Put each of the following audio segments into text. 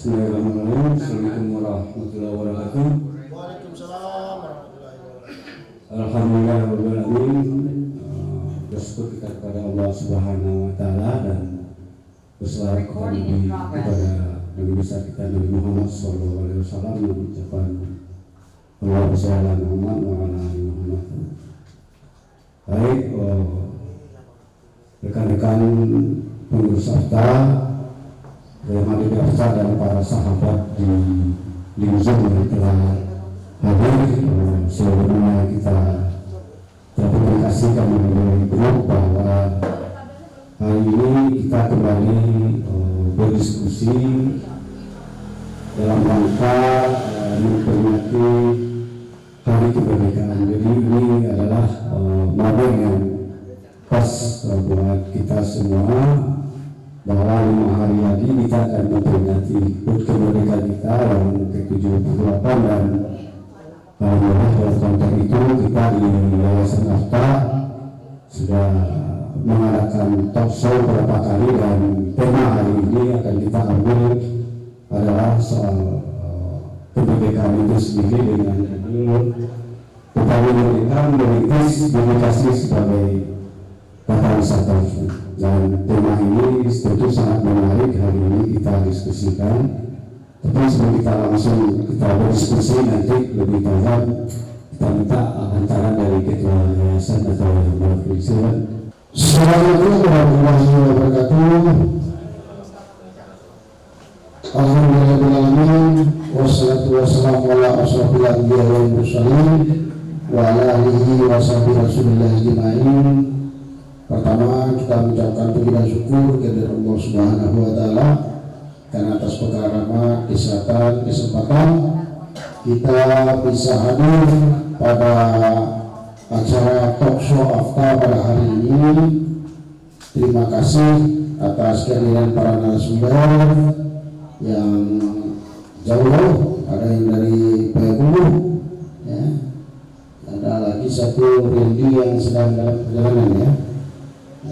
Bismillahirrahmanirrahim. Assalamualaikum warahmatullahi wabarakatuh. Waalaikumsalam warahmatullahi wabarakatuh. Alhamdulillahirabbil alamin. Bersyukur kita kepada Allah Subhanahu wa taala dan berselawat kepada Nabi besar kita Nabi Muhammad sallallahu alaihi wasallam yang mengucapkan Allahumma shalli ala Muhammad wa ala ali Muhammad. Baik, rekan-rekan pengurus AFTA yang hadir di AFTA dan para sahabat di Zoom yang telah hadir, sebelumnya kita terkomunikasikan melalui grup bahwa hari ini kita kembali berdiskusi dalam rangka memperingati Hari Kemerdekaan. Jadi ini adalah momen yang pas buat kita semua, bahwa 5 hari lagi kita akan memperingati HUT kemerdekaan kita yang ke-78, dan alhamdulillah dalam konteks itu kita di Yayasan AFTA sudah mengadakan talk show beberapa kali, dan tema hari ini akan kita ambil adalah soal kemerdekaan itu sendiri dengan judul Upaya Kemerdekaan Merintis Demokrasi sebagai Katalisator. Dan tema ini tentu sangat menarik hari ini kita diskusikan. Tapi sebelum kita langsung berdiskusi, nanti lebih dalam kita minta antara dari ketua yayasan atau yang berfungsi. Assalamualaikum warahmatullahi wabarakatuh. Alhamdulillahirrahmanirrahim. Wassalatu wassalamu ala asrofil anbiya wal mursalin wa ala alihi wa sahbihi rasulillah ajma'in. Pertama, kita mengucapkan puji dan syukur kepada Allah Subhanahu wa taala karena atas perkara kesempatan kita bisa hadir pada acara talk show AFTA pada hari ini. Terima kasih atas kehadiran para narasumber yang jauh, ada yang dari Payakumbuh, ya. Ada lagi satu Randy yang sedang dalam perjalanan, ya,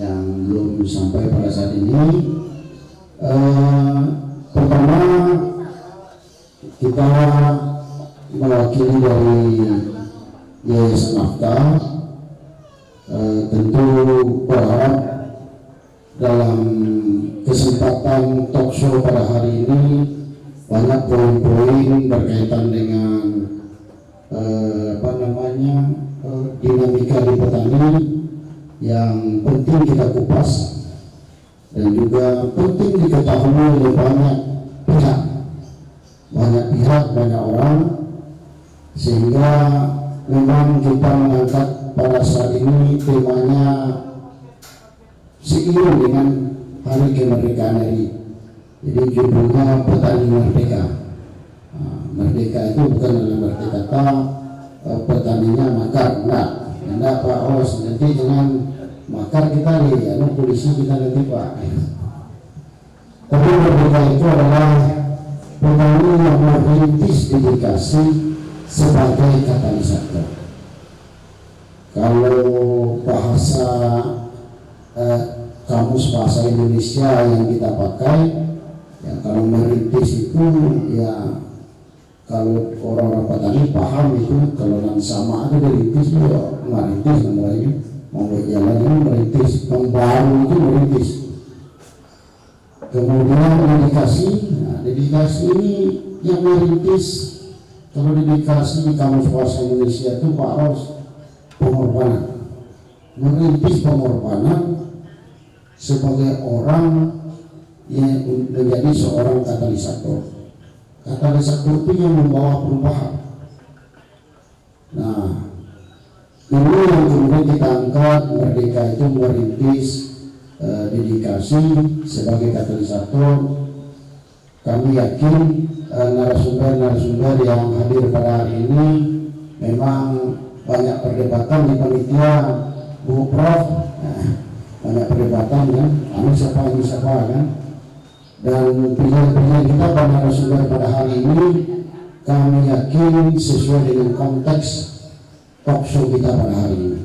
yang belum sampai pada saat ini. Pertama, kita mewakili dari Yayasan AFTA tentu berharap dalam kesempatan talk show pada hari ini banyak poin-poin berkaitan dengan dinamika di petani yang penting kita kupas dan juga penting diketahui oleh banyak pihak, banyak orang, sehingga memang kita mengangkat pada saat ini temanya seiring dengan Hari Kemerdekaan RI. Jadi judulnya Petani Merdeka. Merdeka itu bukan dalam arti kata petaninya makar, enggak Pak Os, nanti jangan makar kita nih, polisi kita nanti Pak. Tapi merdeka itu adalah petani yang merintis dedikasi sebagai katalisator. Kalau bahasa kamus bahasa Indonesia yang kita pakai, ya kalau merintis itu, ya kalau orang-orang petani paham itu, kalau yang sama ada merintis, ya merintis namanya, membuat jalan ini merintis, membangun itu merintis. Kemudian dedikasi ini yang merintis. Kalau dedikasi di kamus bahasa Indonesia itu Pak Ros, pengorbanan, merintis pengorbanan sebagai orang yang menjadi seorang katalisator. Katalisator itu yang membawa perubahan. Nah, ini yang kemudian kita angkat, merdeka itu merintis dedikasi sebagai katalisator. Kami yakin narasumber yang hadir pada hari ini memang banyak perdebatan di panitia, Bu Prof, banyak perdebatan kan, ini siapa kan, dan pilihan kita pada narasumber pada hari ini kami yakin sesuai dengan konteks talk show kita pada hari ini.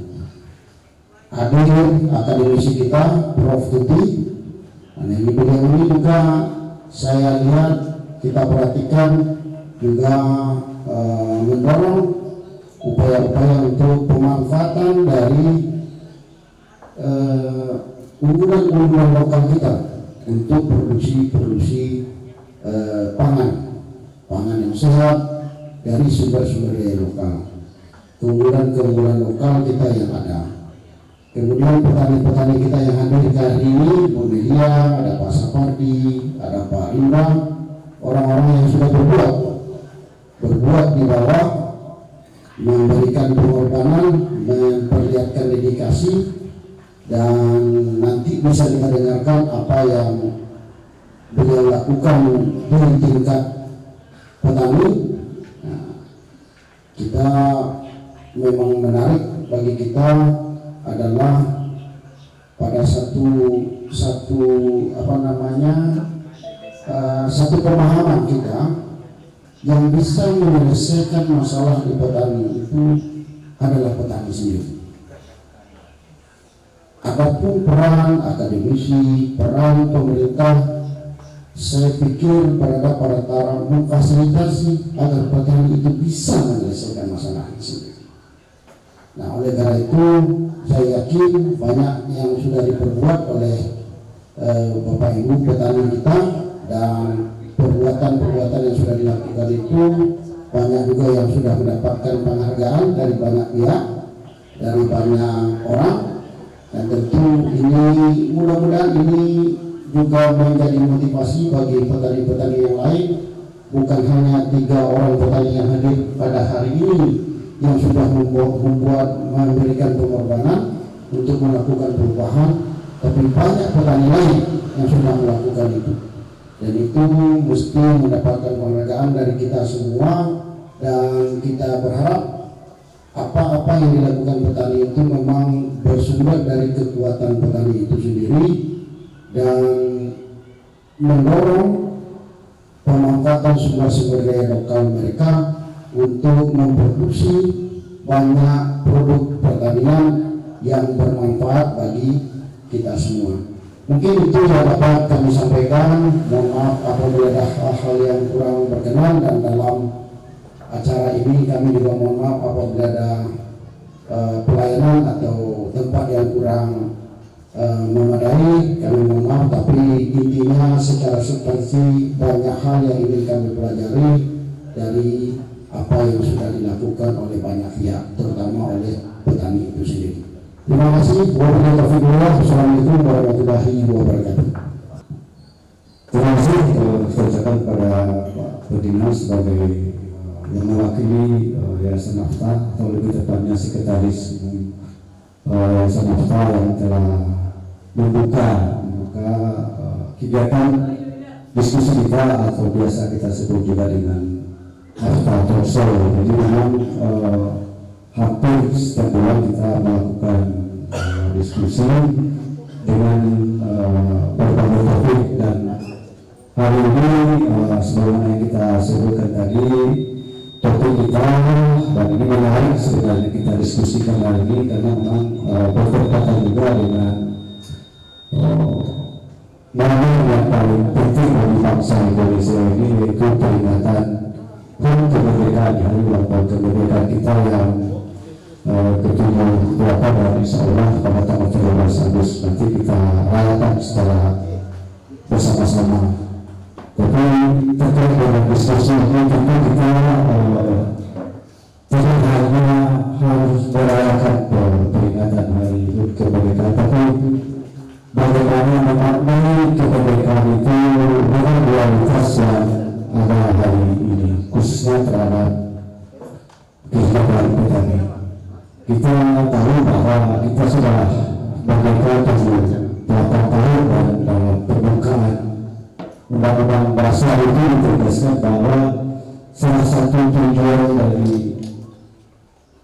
Hadir akademisi kita Prof Tuti, ini beliau ini juga saya lihat kita perhatikan juga mendorong upaya-upaya untuk pemanfaatan dari unggulan-unggulan lokal kita untuk produksi pangan yang sehat dari sumber-sumber daya lokal, keunggulan lokal kita yang ada. Kemudian petani-petani kita yang hadir hari ini, Bu Melia, ada Pak Sapardi, ada Pak Indra, orang-orang yang sudah berbuat di bawah, memberikan pengorbanan, memperlihatkan dedikasi, dan nanti bisa kita dengarkan apa yang beliau lakukan di tingkat petani. Nah, kita memang menarik bagi kita adalah pada satu pemahaman kita yang bisa menyelesaikan masalah di petani itu adalah petani sendiri. Apapun peran akademisi, peran pemerintah, saya pikir pada taraf memfasilitasi agar petani itu bisa menyelesaikan masalah sendiri. Nah, oleh karena itu saya yakin banyak yang sudah diperbuat oleh Bapak Ibu petani kita, dan perbuatan yang sudah dilakukan itu banyak juga yang sudah mendapatkan penghargaan dari banyak pihak, dari banyak orang, dan tentu ini mudah-mudahan ini juga menjadi motivasi bagi petani-petani yang lain, bukan hanya 3 orang petani yang hadir pada hari ini yang sudah memberikan pengorbanan untuk melakukan perubahan, tapi banyak petani lain yang sudah melakukan itu, dan itu mesti mendapatkan penghargaan dari kita semua. Dan kita berharap apa-apa yang dilakukan petani itu memang bersumber dari kekuatan petani itu sendiri, dan mendorong pemanfaatan sumber-sumber daya lokal mereka untuk memproduksi banyak produk pertanian yang bermanfaat bagi kita semua. Mungkin itu yang dapat kami sampaikan. Mohon maaf apabila ada hal-hal yang kurang berkenan, dan dalam acara ini kami juga mohon maaf apabila ada pelayanan atau tempat yang kurang memadai. Kami mohon maaf, tapi intinya secara substansi banyak hal yang ingin kami pelajari dari apa yang sudah dilakukan oleh banyak pihak, terutama oleh petani itu sendiri. Terima kasih. Wassalamualaikum warahmatullahi wabarakatuh. Terima kasih kita ucapkan pada Pak Perdina sebagai yang mewakili Yayasan Nafta, atau lebih tepatnya sekretaris Yayasan Nafta yang telah membuka kegiatan diskusi kita, atau biasa kita sebut juga dengan Nafta Talkshow. Jadi memang hampir setiap bulan kita melakukan diskusi dengan berbagai topik, dan hari ini sebagaimana yang kita sebutkan tadi, topik kita, dan ini menarik sebenarnya kita diskusikan hari ini karena memang berkaitan juga dengan momen yang paling penting bagi bangsa Indonesia ini, yaitu peringatan HUT kemerdekaan, hari ulang tahun kemerdekaan kita yang ke-78, dan insya Allah pada tanggal 13 Agustus nanti kita rayakan secara bersama-sama. Tapi terkait dengan diskusi ini tentu kita tidak hanya harus merayakan peringatan hari HUT kemerdekaan, tapi bagaimana memaknai kemerdekaan itu dengan realitas yang ada hari ini, khususnya terhadap kehidupan petani. Kita tahu bahwa kita sudah merdeka 78 tahun, dan dalam pembukaan Undang-Undang Dasar itu ditegaskan bahwa salah satu tujuan dari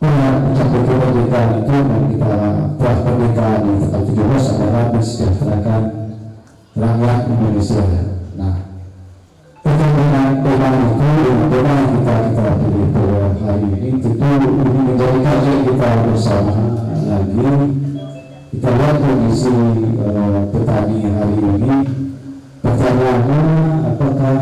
mencapai kemerdekaan itu, dan kita telah merdeka di tanggal 17 adalah mensejahterakan rakyat Indonesia. Nah, terkait dengan tema itu, tema yang kita pilih hari ini, tentu ini menjadi kajian kita bersama lagi. Kita lihat kondisi petani hari ini. Pertanyaannya, apakah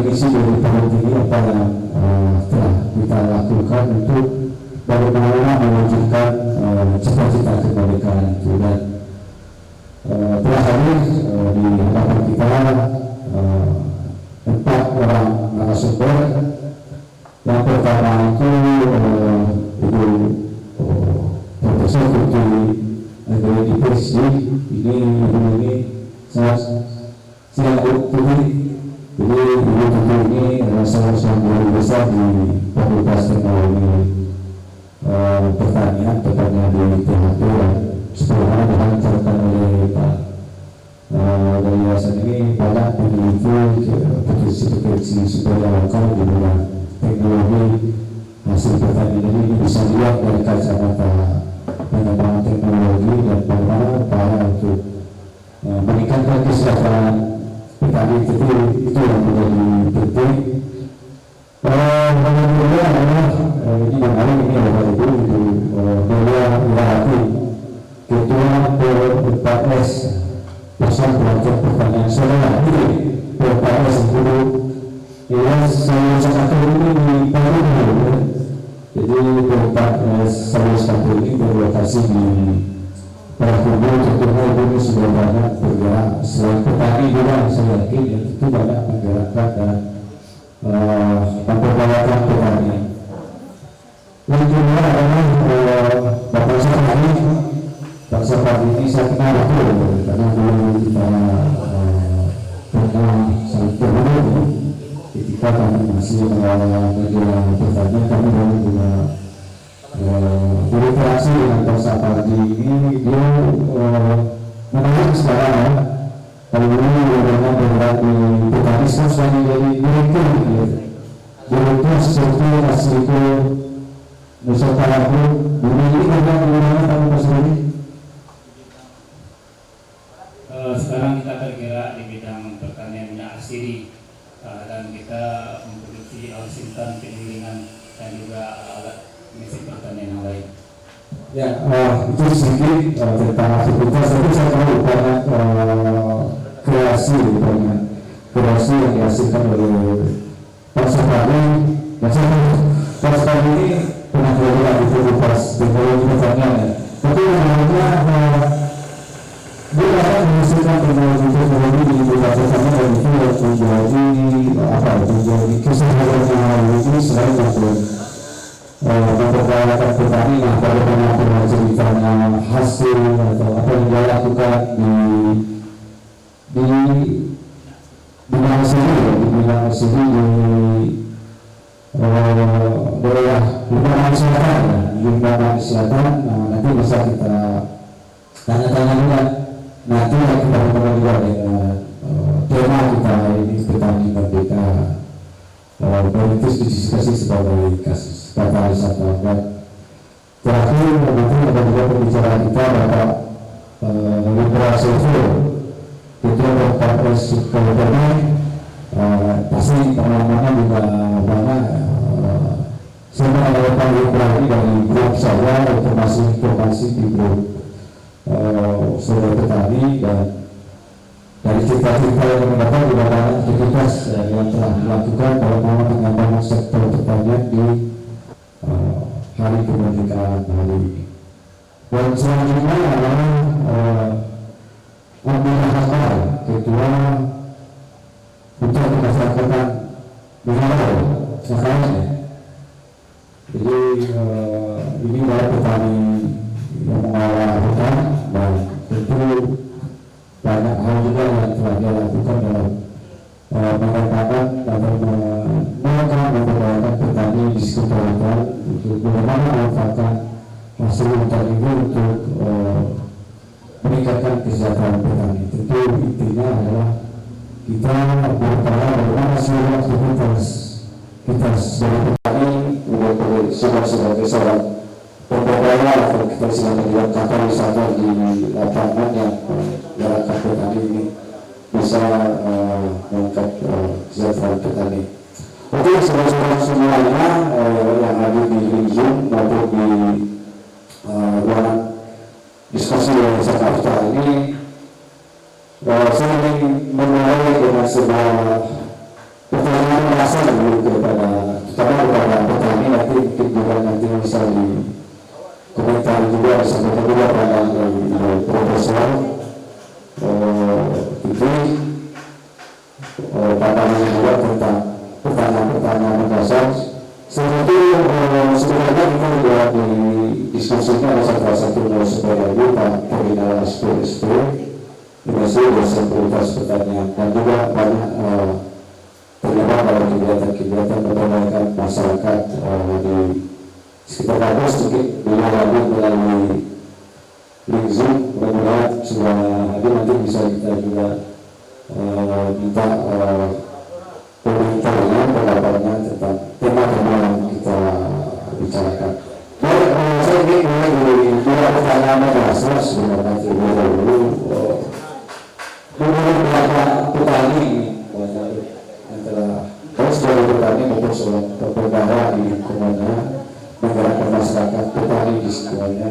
misi dari tahun ini apa yang telah kita lakukan untuk bagaimana mewujudkan cita-cita kemerdekaan itu, dan telah hadir di hadapan kita 4 orang narasumber. Yang pertama itu Ibu Profesor Putri Anggreni PhD. Ini sangat siap Putri. Jadi Ibu Putri ini adalah salah satu guru besar di Fakultas Teknologi Pertanian, tepatnya di THP, yang sebelumnya dilancarkan oleh Pak dari yayasan ini banyak peneliti potensi supaya lokal di bidang teknologi hasil pertanian ini bisa dilihat dari kacamata pengembangan teknologi dan bagaimana upaya untuk meningkatkan kesejahteraan petani. Itu yang menjadi penting. Yang kedua adalah ini yang lain, ini adalah Ibu Delia Wirahati, Ketua PPS Pusat Pelatihan Pertanian Saudara ini PPS itu ya saya satu ini di Palu. Jadi PPS saya satu ini berlokasi di Palu. Tentunya Ibu sudah banyak bergerak selain petani juga, saya yakin itu banyak menggerakkan dan memperbaiki petani. Yang kedua adalah Bapak Sapadi. Pak Sapadi ini saya kenal betul karena dulu kita pernah saling bertemu ketika kami masih mengelola petani. Kami dulu juga berinteraksi dengan Pak Sapadi ini. Dia menarik sekarang ya. Kalau dulu bagaimana bergerak di petani, sekarang jadi direktur. Direktur sesuatu hasil itu Nusantara itu ini bagaimana kamu Mas Rudi? Sekarang kita bergerak di bidang pertanian minyak asiri, dan kita memproduksi alat sintan, penggilingan, dan juga alat mesin pertanian yang lain. Ya, itu sedikit tentang aktivitas. Tapi saya tahu banyak kreasi yang dihasilkan oleh Pak Sapadi. Dan saya tahu Pak Sapadi ini pernah bergerak di Fakultas Teknologi Pertanian. Tapi namanya dia dapat menghasilkan teknologi di bidang pertanian, dan itu menjadi kesehatan ini selain untuk memperbaiki petani. Nah, bagaimana ceritanya hasil atau apa yang dia lakukan di bidang sendiri di daerah Limbangan Selatan. Nanti bisa kita tanya-tanya juga. Nanti kita bertemu juga dengan tema kita ini, petani merdeka, merintis diskusi sebagai kasus kata wisata. Dan terakhir nanti ada juga pembicaraan kita Bapak Liberal Silvio, Ketua Bapak Kabupaten. Pasti pengalamannya juga banyak. Saya mengenai Pak Liberal ini dari grup saya, informasi di grup saudara petani, dan dari cerita-cerita yang mendapat juga banyak aktivitas yang telah dilakukan dalam pengembangan sektor pertanian di hari kemerdekaan hari ini. Dan selanjutnya adalah Abdullah Hakar, Ketua Putra Kesehatan Negara Sakaranya. Jadi ini adalah petani yang mengelola hutan, dan tentu banyak hal juga yang telah dia lakukan dalam mengembangkan atau memperbaiki petani di sekitar hutan, untuk bagaimana memanfaatkan hasil hutan ini untuk meningkatkan kesejahteraan petani. Tentu intinya adalah kita berupaya bagaimana seluruh aktivitas kita sebagai petani sebagai seorang pemberdaya, atau kita istilahnya bilang katalis di lapangan yang gerakan petani ini bisa mengangkat kesejahteraan petani. Oke, saudara-saudara semuanya yang hadir di Zoom maupun di ruangan diskusi yang Jakarta ini, saya ingin memulai dengan sebuah pertanyaan penjelasan dulu kepada terutama kepada petani, nanti mungkin juga nanti bisa di komentar juga, sampaikan juga pada Profesor itu pandangan juga tentang pertanyaan-pertanyaan mendasar. Seperti sebenarnya kita juga didiskusikan ada salah satu narasumber lagi Pak Koordinator SPSP Indonesia Dosen Prioritas Pertanian, dan juga banyak terlibat dalam kegiatan-kegiatan perbaikan masyarakat di sekitar kampus. Mungkin beliau hadir melalui link Zoom, mudah-mudahan sudah hadir, nanti bisa kita juga minta komentarnya, pendapatnya tentang tema-tema yang kita bicarakan. Saya ingin mulai dari dua pertanyaan dasar sebenarnya terlebih dahulu. Menurut pendapat petani antara sebagai petani maupun sebagai pembara di lingkungannya, menggerakkan masyarakat petani di sekitarnya.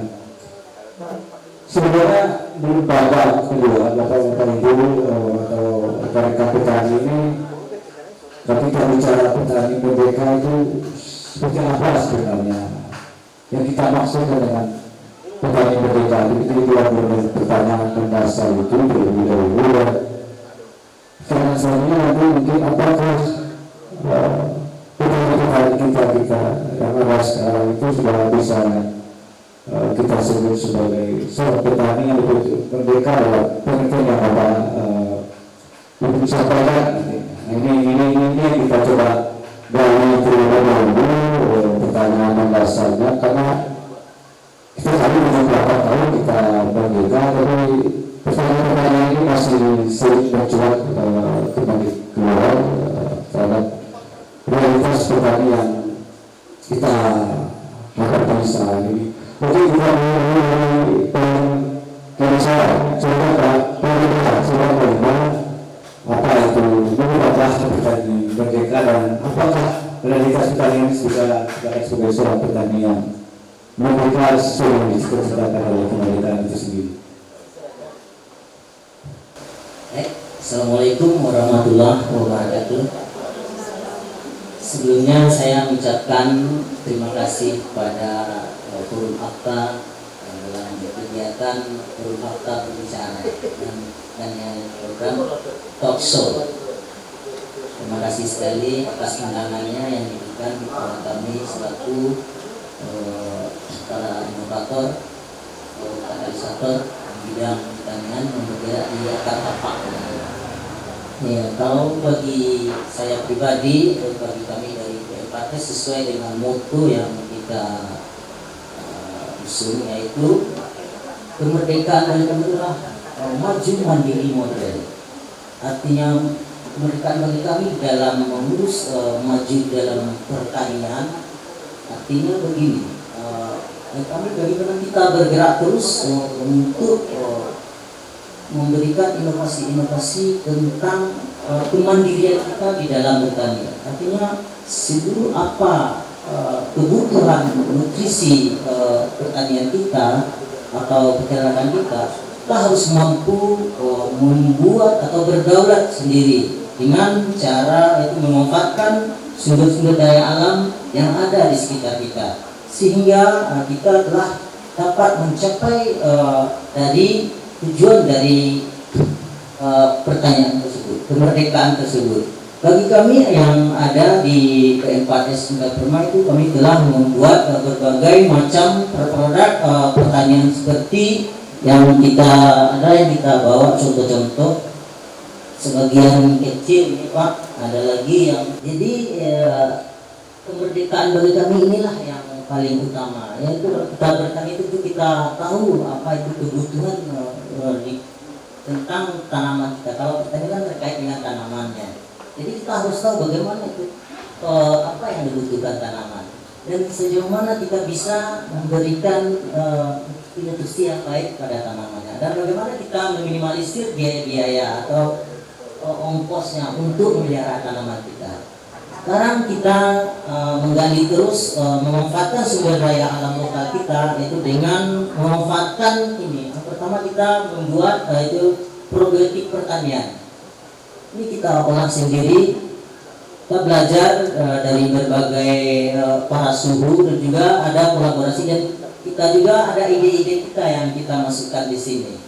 Sebenarnya menurut Bapak kedua, Bapak Ibu atau rekan petani ini, tapi kita bicara petani merdeka itu seperti apa sebenarnya? Yang kita maksudkan dengan petani merdeka itu yang pertanyaan mendasar itu terlebih dahulu. Karena sebenarnya nanti mungkin apakah petani kita yang ada sekarang itu sudah bisa kita sebut sebagai seorang petani yang betul merdeka dalam pengertian yang apa untuk disampaikan. Ini yang kita coba gali terlebih dahulu pertanyaan mendasarnya, karena kita tadi beberapa tahun kita merdeka, tapi pertanyaan-pertanyaan ini masih sering mencuat kembali keluar terhadap realitas petani yang kita hadapi saat ini. Mungkin kita mulai saya coba pemerintah coba melihat apa itu mengubah petani merdeka dan apakah realitas petani ini sudah sebagai seorang petani yang merdeka sesuai yang diciptakan oleh kemerdekaan itu sendiri. Assalamualaikum warahmatullahi wabarakatuh. Sebelumnya saya mengucapkan terima kasih kepada Forum Akta dalam kegiatan Forum Akta berbicara dan yang program talk show. Terima kasih sekali atas undangannya yang diberikan kepada kami selaku para inovator, katalisator bidang pertanian yang bergerak di akar tapak. Ya, kalau bagi saya pribadi, bagi kami dari PMPATES sesuai dengan motto yang kita usung, yaitu kemerdekaan adalah maju mandiri modern. Artinya kemerdekaan bagi kami dalam mengurus maju dalam pertanian, artinya begini, kami bagaimana kita bergerak terus untuk memberikan inovasi-inovasi tentang kemandirian kita di dalam bertani. Artinya seluruh apa kebutuhan nutrisi pertanian kita atau peternakan kita harus mampu membuat atau berdaulat sendiri dengan cara itu memanfaatkan sumber-sumber daya alam yang ada di sekitar kita, sehingga kita telah dapat mencapai dari tujuan dari pertanyaan tersebut, kemerdekaan tersebut. Bagi kami yang ada di PMPATES Sunda Permai itu, kami telah membuat berbagai macam produk pertanian seperti yang kita ada, yang kita bawa contoh-contoh sebagian kecil ini Pak, ada lagi yang jadi kemerdekaan bagi kami inilah yang paling utama, yaitu kita bertani itu kita tahu apa itu kebutuhan tentang tanaman kita. Kalau pertanian kan terkait dengan tanamannya, jadi kita harus tahu bagaimana itu apa yang dibutuhkan tanaman dan sejauh mana kita bisa memberikan nutrisi yang baik pada tanamannya, dan bagaimana kita meminimalisir biaya-biaya atau ongkosnya untuk memelihara tanaman kita. Sekarang kita menggali terus memanfaatkan sumber daya alam lokal kita, yaitu dengan memanfaatkan ini. Yang pertama kita membuat itu probiotik pertanian. Ini kita olah sendiri kita belajar dari berbagai para suhu, dan juga ada kolaborasi, dan kita juga ada ide-ide kita yang kita masukkan di sini.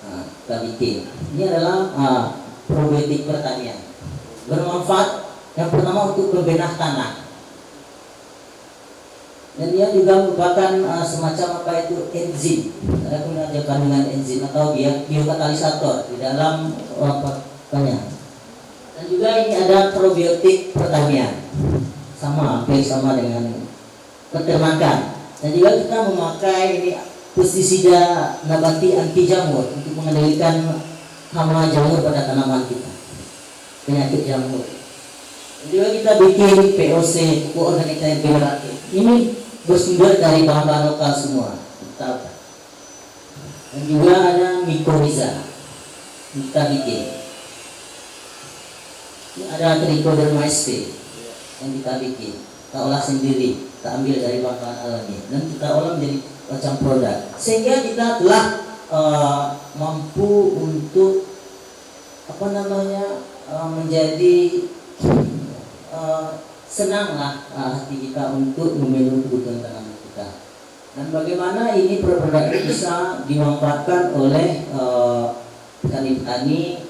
Nah, kita bikin. Ini adalah probiotik pertanian. Bermanfaat yang pertama untuk pembenah tanah. Dan dia juga merupakan semacam apa itu enzim. Ada punya kandungan enzim atau biokatalisator di dalam pertanian. Dan juga ini ada probiotik pertanian, hampir sama dengan peternakan. Dan juga kita memakai ini pestisida nabati anti jamur untuk mengendalikan hama jamur pada tanaman kita, penyakit jamur. Dan juga kita bikin POC, pupuk organik regeneratif. Ini bersumber dari bahan-bahan lokal semua. Dan juga ada mikoriza, kita bikin. Ini ada trichoderma sp yang kita bikin, kita olah sendiri, kita ambil dari bahan alami dan kita olah menjadi macam produk, sehingga kita telah mampu untuk menjadi senanglah hati kita untuk memenuhi kebutuhan tanaman kita. Dan bagaimana ini produk bisa dimanfaatkan oleh petani-petani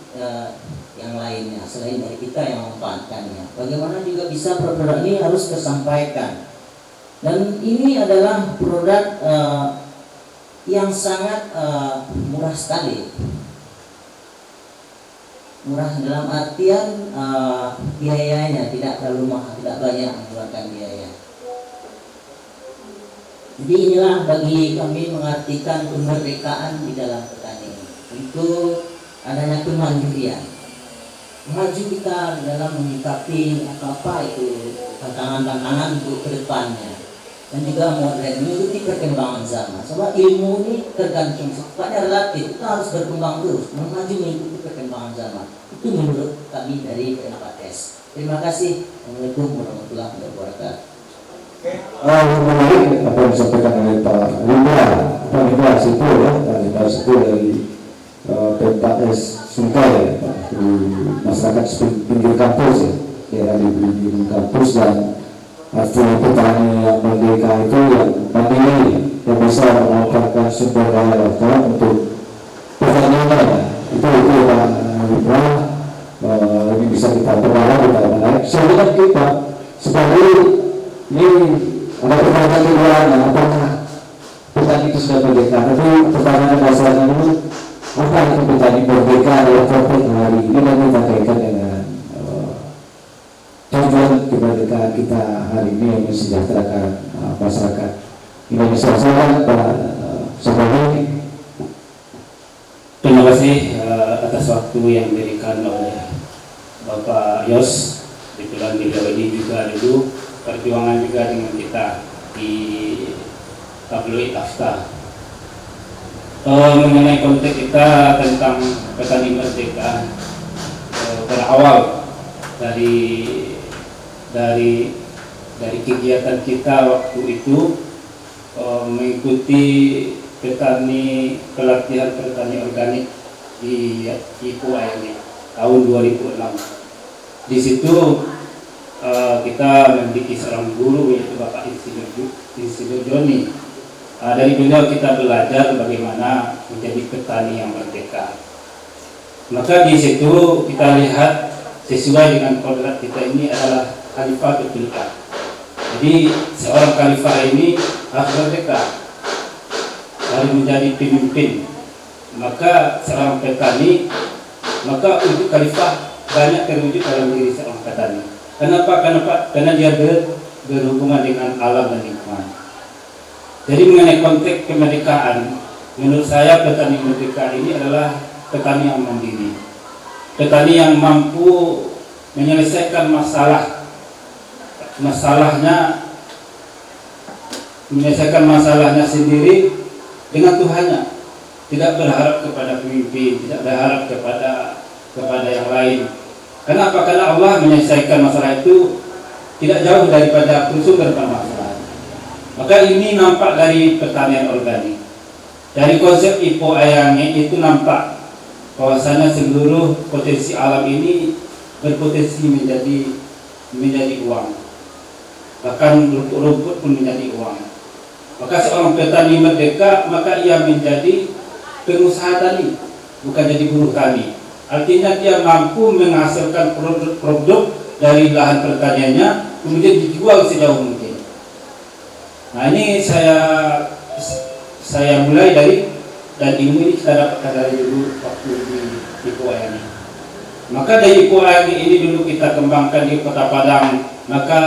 yang lainnya selain dari kita yang memanfaatkannya. Bagaimana juga bisa produk ini harus tersampaikan. Dan ini adalah produk yang sangat murah sekali. Murah dalam artian biayanya tidak terlalu mahal, tidak banyak mengeluarkan biaya. Jadi inilah bagi kami mengartikan kemerdekaan di dalam petani, untuk adanya kemandirian. Maju kita dalam menyikapi apa itu tantangan-tantangan untuk kedepannya, dan juga modern mengikuti perkembangan zaman. Sebab ilmu ini tergantung, sifatnya relatif, kita harus berkembang terus, maju mengikuti perkembangan zaman. Itu menurut kami dari PNKS. Terima kasih. Assalamualaikum warahmatullahi wabarakatuh. Menarik apa yang disampaikan oleh Pak Linda Situ ya, Pak Linda Situ dari PNKS Sungai ya, di masyarakat pinggir kampus ya, daerah di pinggir kampus, dan artinya petani yang merdeka itu yang mandiri, yang bisa memanfaatkan sumber daya lokal untuk pertaniannya ya. Itu Pak Linda, ini bisa kita perbaiki, kita menarik. Sebenarnya kita sebagai ini ada pertanyaan di luar, apakah petani itu sudah merdeka? Tapi pertanyaan masalahnya dulu, apa itu petani merdeka dalam konteks hari ini, dan kita kaitkan dengan tujuan kemerdekaan kita hari ini yang mensejahterakan masyarakat Indonesia. Silakan Pak Sobrani. Terima kasih atas waktu yang diberikan oleh Bapak Yos. Kebetulan beliau ini juga dulu perjuangan juga dengan kita di tabloid Afta. Mengenai konteks kita tentang petani merdeka, berawal dari kegiatan kita waktu itu mengikuti pelatihan petani organik di IPO ini tahun 2006. Di situ kita memiliki seorang guru, yaitu Bapak Insinyur Joni. Dari beliau kita belajar bagaimana menjadi petani yang merdeka. Maka di situ kita lihat sesuai dengan kodrat kita ini adalah khalifah betul-betul. Jadi seorang khalifah ini harus merdeka, harus menjadi pemimpin. Maka seorang petani, maka untuk khalifah banyak terwujud dalam diri seorang petani. Kenapa? Karena dia berhubungan dengan alam dan lingkungan. Jadi mengenai konteks kemerdekaan, menurut saya petani merdeka ini adalah petani yang mandiri, petani yang mampu menyelesaikan masalahnya sendiri dengan Tuhannya, tidak berharap kepada pemimpin, tidak berharap kepada yang lain. Kenapa? Karena Allah menyelesaikan masalah itu tidak jauh daripada sumber permasalahan. Maka ini nampak dari pertanian organik. Dari konsep IPO Ayangnya itu nampak bahwasanya seluruh potensi alam ini berpotensi menjadi menjadi uang, bahkan rumput pun menjadi uang. Maka seorang petani merdeka, maka ia menjadi pengusaha tani, bukan jadi buruh tani. Artinya dia mampu menghasilkan produk dari lahan pertaniannya, kemudian dijual sejauh mungkin. Nah, ini saya mulai dari, dan ilmu ini kita dapatkan dari dulu waktu di Puayani. Maka dari Puayani ini dulu kita kembangkan di Kota Padang, maka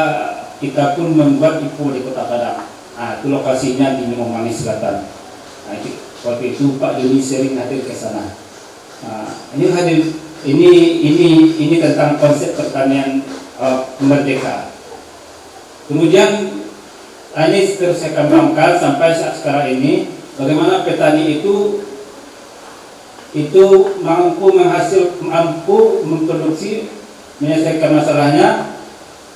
kita pun membuat IPO di Kota Padang. Nah, itu lokasinya di Momani Selatan. Nah, waktu itu Pak Doni sering hadir ke sana. Nah, ini tentang konsep pertanian merdeka. Kemudian ini terus saya kembangkan sampai saat sekarang ini, bagaimana petani itu mampu memproduksi, menyelesaikan masalahnya,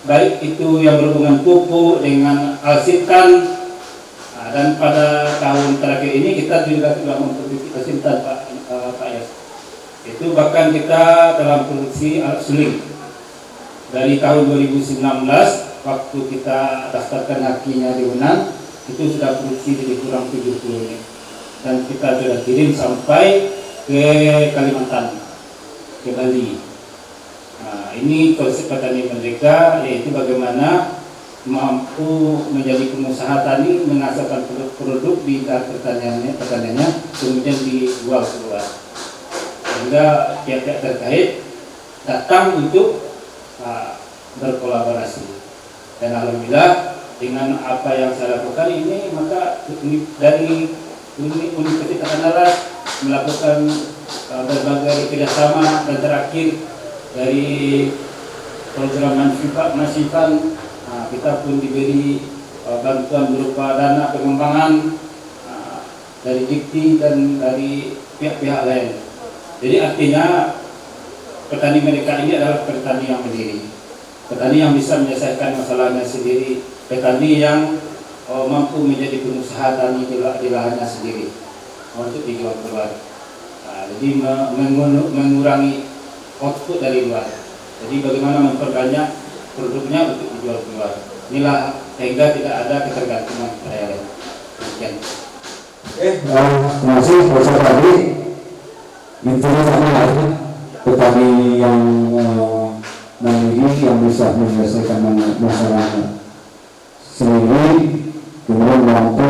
baik itu yang berhubungan pupuk dengan alsintan. Nah, dan pada tahun terakhir ini kita juga telah memproduksi alsintan, Pak Yas. Itu bahkan kita telah memproduksi alat suling. Dari tahun 2019 waktu kita daftarkan hakinya di Unan, itu sudah produksi jadi kurang 70 unit, dan kita sudah kirim sampai ke Kalimantan, ke Bali. Nah, ini konsep petani merdeka, yaitu bagaimana mampu menjadi pengusaha tani, menghasilkan produk di pertaniannya, kemudian dijual keluar, sehingga pihak-pihak terkait datang untuk berkolaborasi. Dan alhamdulillah dengan apa yang saya lakukan ini, maka dari Universitas Andalas melakukan berbagai kerjasama, dan terakhir dari program Masifan, kita pun diberi bantuan berupa dana pengembangan dari Dikti dan dari pihak-pihak lain. Jadi artinya petani mereka ini adalah petani yang mandiri, petani yang bisa menyelesaikan masalahnya sendiri, petani yang mampu menjadi pengusaha tani di lahannya sendiri untuk dijual keluar. Jadi mengurangi output dari luar. Jadi bagaimana memperbanyak produknya untuk dijual keluar. Inilah sehingga tidak ada ketergantungan pada yang lain. Sekian. Terima kasih Profesor Fadli. Intinya sama lagi, petani yang mandiri, yang bisa menyelesaikan masalahnya sendiri, kemudian mampu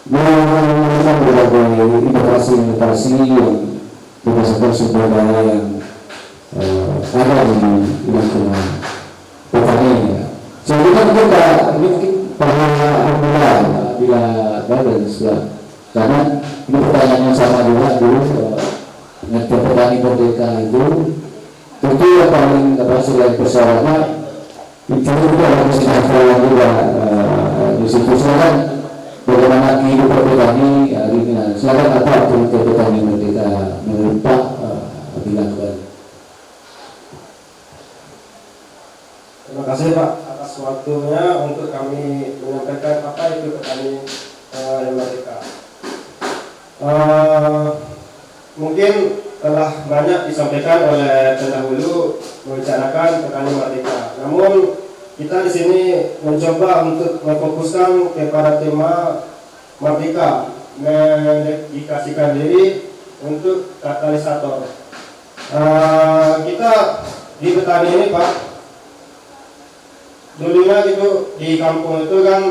melakukan berbagai inovasi yang berdasarkan sumber daya yang ada di lingkungan pertanian. Jadi kan kita ini mungkin pernah bila badan sudah, karena ini pertanyaan yang sama juga dulu ngerti petani merdeka itu tentu yang paling selain persoalannya itu juga harus dilakukan juga di situ. Silakan bagaimana kehidupan petani hari ini. Silakan apa aktivitas petani merdeka menurut Pak dilakukan. Terima kasih Pak atas waktunya untuk kami menyampaikan apa itu petani yang merdeka. Mungkin telah banyak disampaikan oleh pendahulu membicarakan petani merdeka. Namun kita di sini mencoba untuk memfokuskan kepada tema merdeka, mendedikasikan diri untuk katalisator. Kita di petani ini Pak, dulunya gitu di kampung itu kan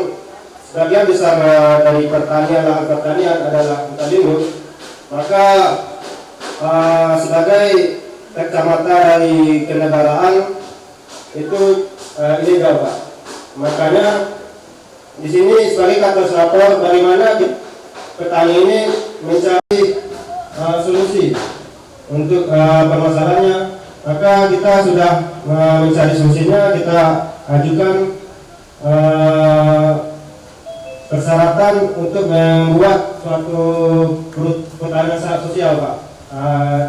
sebagian besar dari pertanian, lahan pertanian adalah hutan lindung. Maka sebagai kacamata dari kenegaraan itu ilegal Pak. Makanya di sini sebagai katalisator bagaimana petani ini mencari solusi untuk permasalahannya. Maka kita sudah mencari solusinya, kita ajukan persyaratan untuk membuat suatu perhutanan sosial Pak,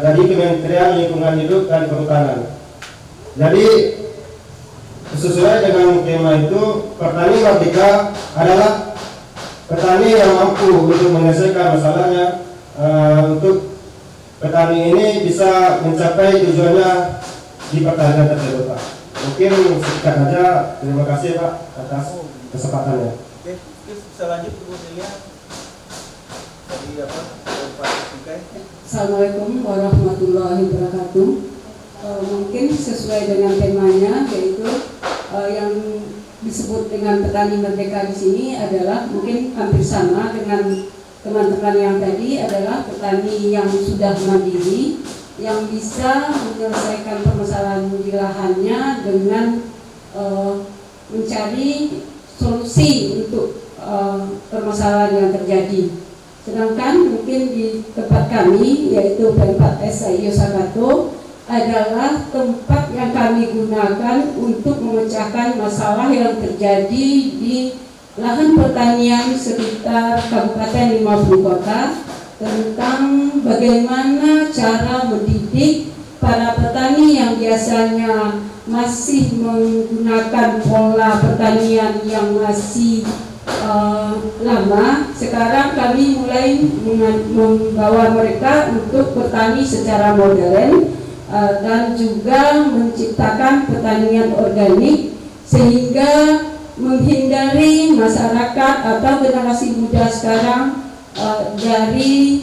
dari Kementerian Lingkungan Hidup dan Kehutanan. Jadi sesuai dengan tema itu, petani merdeka adalah petani yang mampu untuk menyelesaikan masalahnya, untuk petani ini bisa mencapai tujuannya di pertanian tersebut Pak. Mungkin sekitar saja. Terima kasih Pak atas kesempatannya. Oke, bisa lanjut Bu Delia dari apa? Pak Sukai. Assalamualaikum warahmatullahi wabarakatuh. Mungkin sesuai dengan temanya, yaitu yang disebut dengan petani merdeka di sini adalah mungkin hampir sama dengan teman-teman yang tadi, adalah petani yang sudah mandiri, yang bisa menyelesaikan permasalahan di lahannya dengan mencari solusi untuk permasalahan yang terjadi. Sedangkan mungkin di tempat kami, yaitu P4S Sayo Sakato, adalah tempat yang kami gunakan untuk memecahkan masalah yang terjadi di lahan pertanian sekitar Kabupaten 50 Kota, tentang bagaimana cara mendidik para petani yang biasanya masih menggunakan pola pertanian yang masih lama. Sekarang kami mulai membawa mereka untuk bertani secara modern, dan juga menciptakan pertanian organik, sehingga menghindari masyarakat atau generasi muda sekarang dari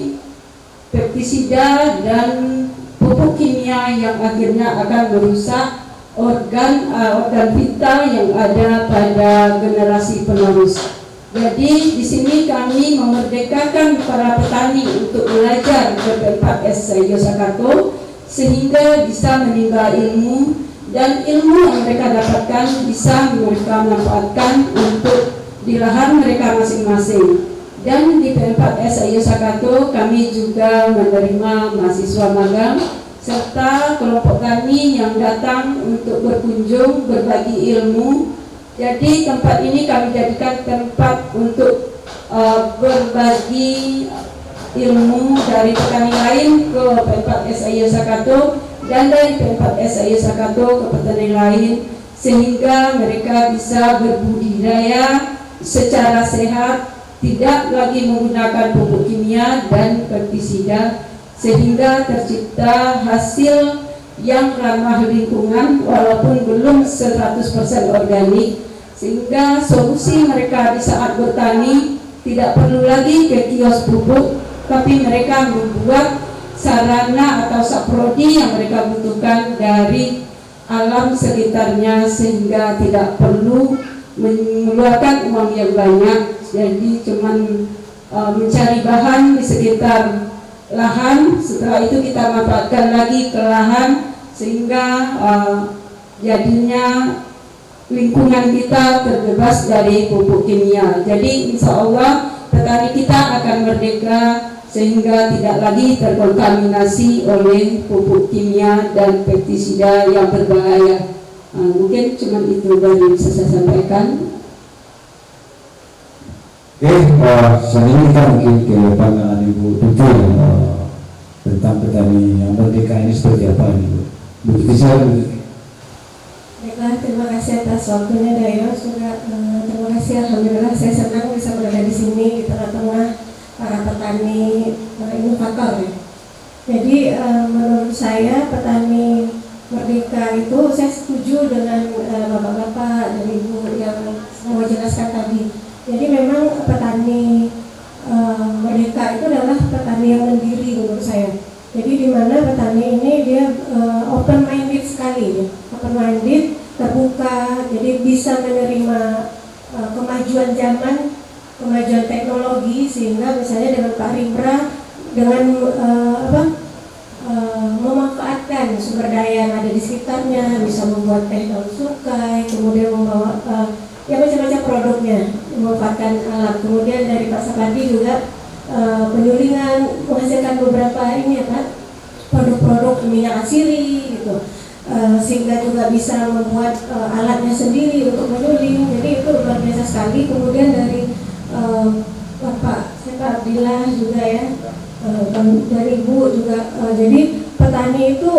pestisida dan pupuk kimia yang akhirnya akan merusak organ vital yang ada pada generasi penerus. Jadi di sini kami memerdekakan para petani untuk belajar ke P4S Sayo Sakato, sehingga bisa menimba ilmu, dan ilmu yang mereka dapatkan bisa mereka manfaatkan untuk di lahan mereka masing-masing. Dan di P4S Sayo Sakato kami juga menerima mahasiswa magang serta kelompok kami yang datang untuk berkunjung berbagi ilmu. Jadi tempat ini kami jadikan tempat untuk berbagi ilmu dari petani lain ke P4S Sayo Sakato, dan dari P4S Sayo Sakato ke petani lain, sehingga mereka bisa berbudidaya secara sehat, tidak lagi menggunakan pupuk kimia dan pestisida, sehingga tercipta hasil yang ramah lingkungan walaupun belum 100% organik, sehingga solusi mereka di saat bertani tidak perlu lagi ke kios pupuk, tapi mereka membuat sarana atau saprodi yang mereka butuhkan dari alam sekitarnya, sehingga tidak perlu mengeluarkan uang yang banyak. Jadi cuman mencari bahan di sekitar lahan, setelah itu kita manfaatkan lagi ke lahan, sehingga jadinya lingkungan kita terbebas dari pupuk kimia. Jadi insya Allah petani kita akan merdeka, sehingga tidak lagi terkontaminasi oleh pupuk kimia dan pestisida yang berbahaya. Mungkin cuma itu yang bisa saya sampaikan. Oke, selanjutnya kita mungkin ke pandangan Ibu Tutu tentang petani yang merdeka ini seperti apa Ibu? Bu Tutu, Baiklah, terima kasih atas waktunya Dayo. Terima kasih, alhamdulillah saya senang bisa berada di sini di tengah-tengah para petani inovator ya. Jadi menurut saya petani merdeka itu, saya setuju dengan bapak-bapak dan ibu yang mau jelaskan tadi. Jadi memang petani merdeka itu adalah petani yang mandiri menurut saya. Jadi di mana petani ini dia open minded sekali ya. Open minded, terbuka, jadi bisa menerima kemajuan zaman, kemajuan teknologi, sehingga misalnya dengan Pak Ribra dengan memanfaatkan sumber daya yang ada di sekitarnya, bisa membuat teh daun sukai, kemudian membawa ya macam-macam produknya, memanfaatkan alam. Kemudian dari Pak Sapandi juga penyulingan, menghasilkan beberapa ini ya Pak, produk-produk minyak asiri gitu, sehingga juga bisa membuat alatnya sendiri untuk menyuling. Jadi itu luar biasa sekali. Kemudian dari Bapak Abdillah juga ya, dari Ibu juga, jadi petani itu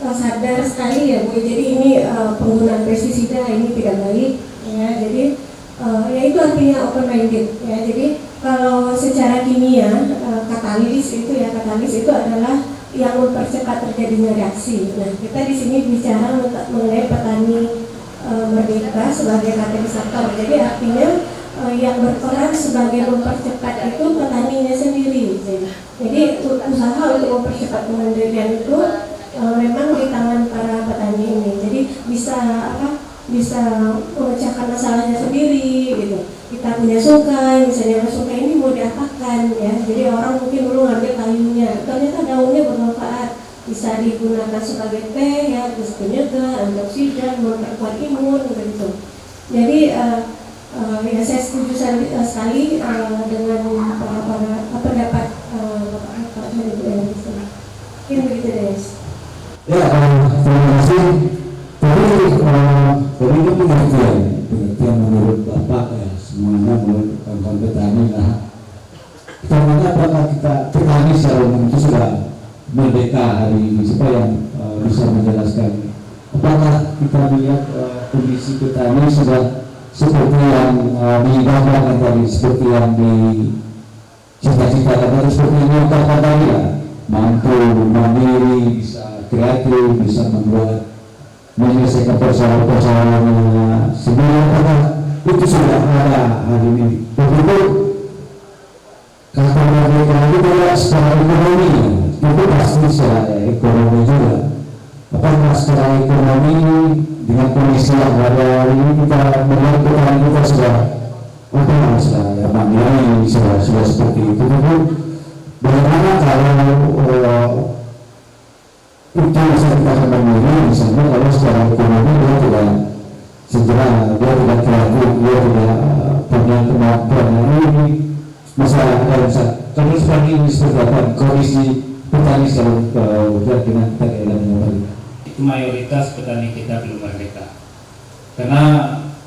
sadar sekali ya Bu. Jadi ini penggunaan pestisida ini tidak baik ya. Jadi ya itu artinya open minded ya. Jadi kalau secara kimia katalis itu adalah yang mempercepat terjadinya reaksi. Nah, kita di sini bicara mengenai petani merdeka sebagai katalisator. Jadi artinya yang berperan sebagai mempercepat itu petaninya sendiri. Jadi usaha untuk mempercepat kemandirian itu memang di tangan para petani ini. Jadi bisa memecahkan masalahnya sendiri gitu. Kita punya sungai, misalnya sungai ini mau diapakan ya. Jadi orang mungkin dulu ngambil kayunya, ternyata daunnya bermanfaat, bisa digunakan sebagai teh ya, bisa penyegar, antioksidan, memperkuat imun gitu. Jadi ya saya setuju sekali dengan pendapat Bapak Ibu. Mungkin begitu deh. Ya, terima kasih. Jadi itu pengertian menurut Bapak ya, semuanya menurut petani lah. Pertama, apakah kita petani secara umum itu sudah merdeka hari ini? Siapa yang bisa menjelaskan? Apakah kita melihat kondisi petani sudah seperti yang digambarkan tadi, seperti yang dicita-citakan tadi, seperti yang kata tadi ya, mampu, mandiri, bisa kreatif, bisa menyelesaikan persoalan-persoalannya sendiri. Apakah itu sudah ada hari ini? Begitu kata mereka itu tidak secara ekonomi, itu pasti secara ekonomi juga. Apakah secara ekonomi dengan kondisi yang ada hari ini kita melihat petani kita sudah ya mandiri, sudah seperti itu. Tapi bagaimana kalau itu bisa kita kembali, misalnya kalau secara ekonomi dia tidak segera, dia tidak kreatif, dia tidak punya kemampuan ini masalah kalau seperti ini seperti apa kondisi petani secara dengan kita keadaan itu mayoritas petani kita belum merdeka, karena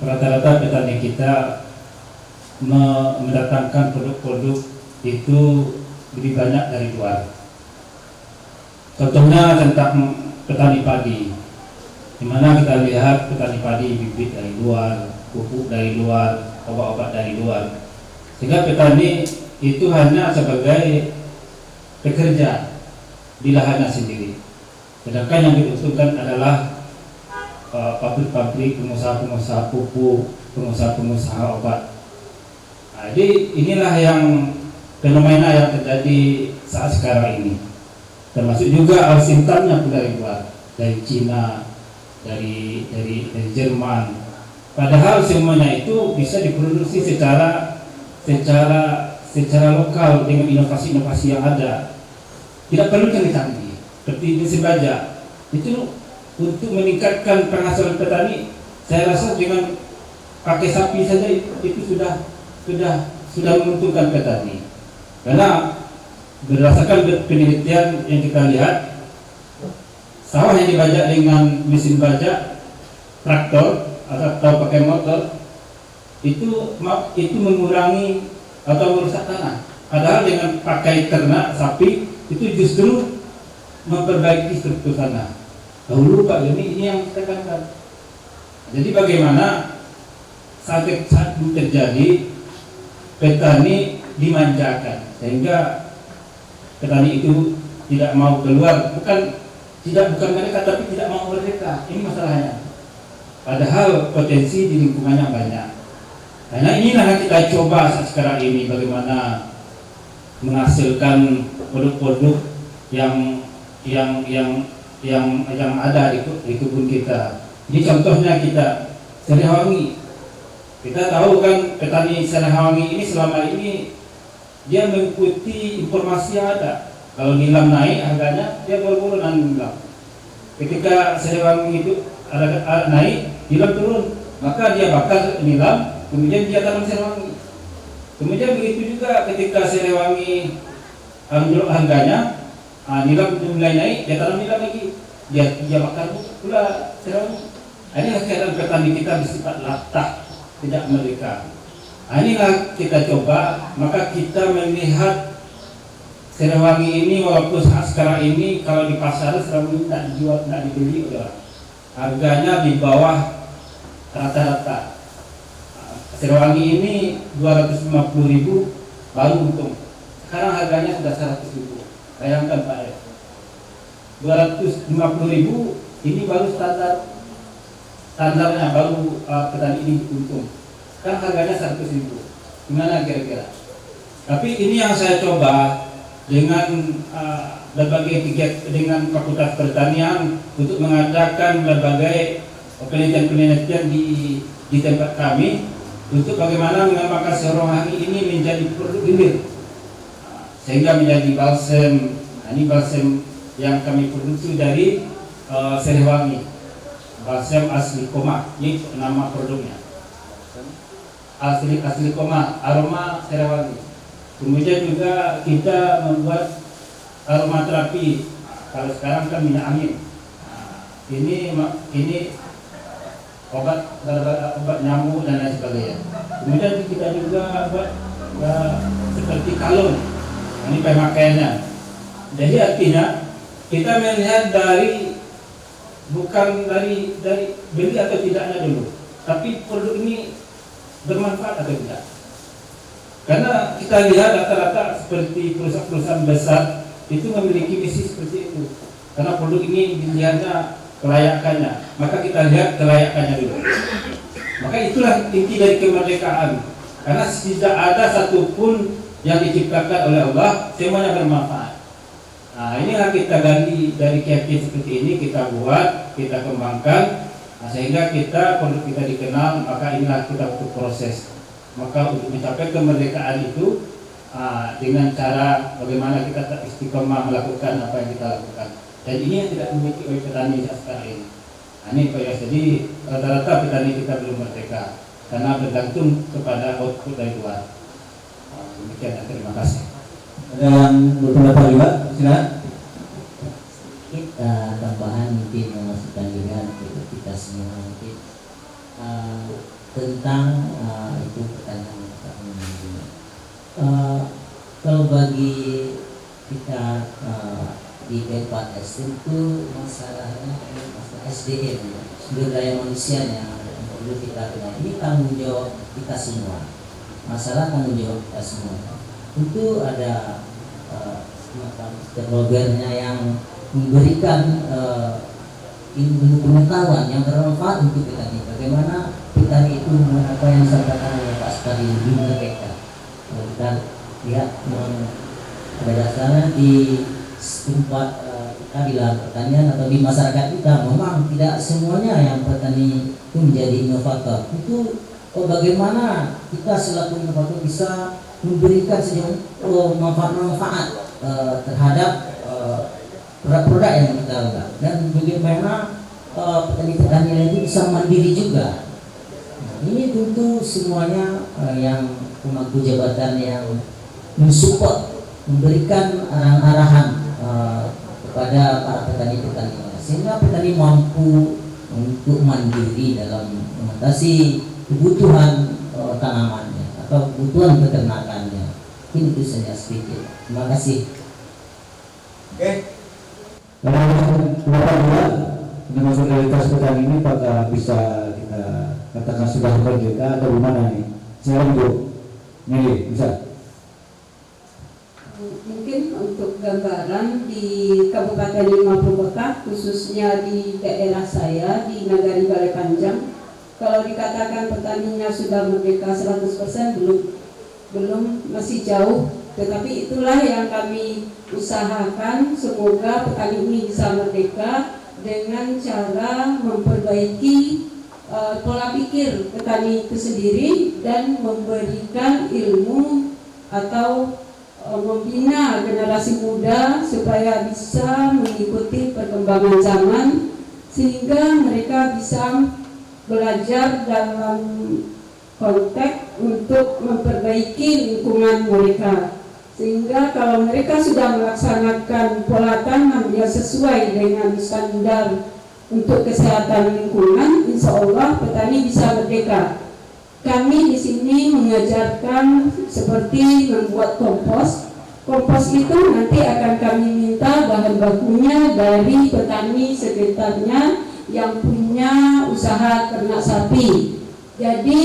rata-rata petani kita mendatangkan produk-produk itu lebih banyak dari luar. Contohnya tentang petani padi, di mana kita lihat petani padi bibit dari luar, pupuk dari luar, obat-obat dari luar, sehingga petani itu hanya sebagai pekerja di lahannya sendiri. Sedangkan yang dibutuhkan adalah pabrik-pabrik, pengusaha-pengusaha pupuk, pengusaha-pengusaha obat. Nah, jadi inilah yang fenomena yang terjadi saat sekarang ini. Termasuk juga alsintannya pun dari luar, dari Cina, dari Jerman. Padahal semuanya itu bisa diproduksi secara lokal dengan inovasi-inovasi yang ada. Tidak perlu canggih-canggih. Seperti mesin baja itu untuk meningkatkan penghasilan petani, saya rasa dengan pakai sapi saja itu sudah menguntungkan petani. Karena berdasarkan penelitian yang kita lihat, sawah yang dibajak dengan mesin bajak, traktor atau pakai motor itu mengurangi atau merusak tanah. Padahal dengan pakai ternak sapi itu justru memperbaiki struktur tanah. Dahulu Pak Joni ini yang kita katakan. Jadi bagaimana saat terjadi petani dimanjakan sehingga petani itu tidak mau keluar, bukan mereka tapi tidak mau merdeka. Ini masalahnya. Padahal potensi di lingkungannya banyak. Karena inilah yang kita coba saat sekarang ini, bagaimana menghasilkan produk-produk yang ada di kebun kita. Ini contohnya kita Sarihawangi. Kita tahu kan petani Sarihawangi ini selama ini dia mengikuti informasi yang ada. Kalau nilam naik harganya dia buru-buru nanam nilam. Ketika Sarihawangi itu ada naik, nilam turun, maka dia bakar nilam, kemudian dia tanam Sarihawangi. Kemudian begitu juga ketika Sarihawangi harganya nilam mulai naik, dia tanam nilam lagi, dia bakar pula Sarihawangi. Inilah keadaan petani kita bersifat latah, tidak merdeka. Inilah kita coba, maka kita melihat Sarihawangi ini walaupun saat sekarang ini kalau di pasar Sarihawangi tidak dijual, tidak dibeli oleh orang. Harganya di bawah rata-rata. Sarihawangi ini 250.000 baru untung. Sekarang harganya sudah 100.000. Bayangkan Pak. 250.000 ini baru standarnya, baru petani ini untung. Kan harganya 100.000. Gimana kira-kira? Tapi ini yang saya coba dengan berbagai kegiatan dengan Fakultas Pertanian untuk mengadakan berbagai penelitian-penelitian di tempat kami untuk bagaimana mengembangkan serowangi ini menjadi produk hilir sehingga menjadi balsem. Nah, ini balsem yang kami produksi dari serowangi, balsem asli koma, ini nama produknya. Asli koma, aroma serowangi. Kemudian juga kita membuat aromaterapi. Kalau sekarang kan minyak angin. Ini obat nyamuk dan lain sebagainya. Kemudian kita juga buat seperti kalung. Ini pemakaiannya. Jadi artinya kita melihat bukan dari beli atau tidaknya dulu, tapi produk ini bermanfaat atau tidak. Karena kita lihat rata-rata seperti perusahaan-perusahaan besar itu memiliki misi seperti itu. Karena produk ini dilihatnya kelayakannya, maka kita lihat kelayakannya dulu. Maka itulah inti dari kemerdekaan. Karena tidak ada satupun yang diciptakan oleh Allah, semuanya bermanfaat. Nah, inilah kita gali dari KFC seperti ini, kita buat, kita kembangkan, sehingga produk kita dikenal. Maka inilah kita butuh proses. Maka untuk mencapai kemerdekaan itu dengan cara bagaimana kita istiqomah melakukan apa yang kita lakukan. Dan ini yang tidak dimiliki oleh petani sekarang ini. Nah, ini Pak Yos, jadi rata-rata petani kita belum merdeka karena bergantung kepada output dari luar. Demikian, terima kasih. Ada yang berpendapat juga? Silakan. Tambahan mungkin masukan juga untuk kita semua mungkin tentang itu pertanyaan kalau bagi kita di B4S itu masalahnya masalah SDM, sumber daya manusianya yang perlu kita kenal. Ini tanggung jawab kita semua. Masalah tanggung jawab kita semua. Tentu ada semacam stakeholdernya yang memberikan ilmu pengetahuan yang bermanfaat untuk petani. Bagaimana petani itu apa yang disampaikan oleh Pak Sekali lebih mereka. Kita lihat pada dasarnya di tempat kita di dalam pertanian atau di masyarakat kita memang tidak semuanya yang petani itu menjadi inovator. Itu bagaimana kita selaku inovator bisa memberikan manfaat-manfaat terhadap produk-produk yang kita lakukan, dan bagaimana petani-petani itu bisa mandiri juga. Nah, ini tentu semuanya yang pemangku jabatan yang mensupport, memberikan arahan-arahan kepada para petani-petani, sehingga petani mampu untuk mandiri dalam mengatasi kebutuhan tanamannya atau kebutuhan peternakannya. Ini itu saja sedikit. Terima kasih. Oke. Kalau pendapat juga dengan solidaritas petani ini, apakah bisa kita katakan sudah merdeka atau gimana nih? Silakan Bu. Nih, bisa. Mungkin untuk gambaran di Kabupaten Lima Purwokerto, khususnya di daerah saya di Nagari Balai Panjang, kalau dikatakan petaninya sudah merdeka 100% belum, masih jauh. Tetapi itulah yang kami usahakan, semoga petani ini bisa merdeka dengan cara memperbaiki pola pikir petani itu sendiri dan memberikan ilmu atau membina generasi muda supaya bisa mengikuti perkembangan zaman, sehingga mereka bisa belajar dalam konteks untuk memperbaiki lingkungan mereka. Sehingga kalau mereka sudah melaksanakan pola tanam yang sesuai dengan standar untuk kesehatan lingkungan, insya Allah petani bisa merdeka. Kami di sini mengajarkan seperti membuat kompos. Kompos itu nanti akan kami minta bahan bakunya dari petani sekitarnya yang punya usaha ternak sapi. Jadi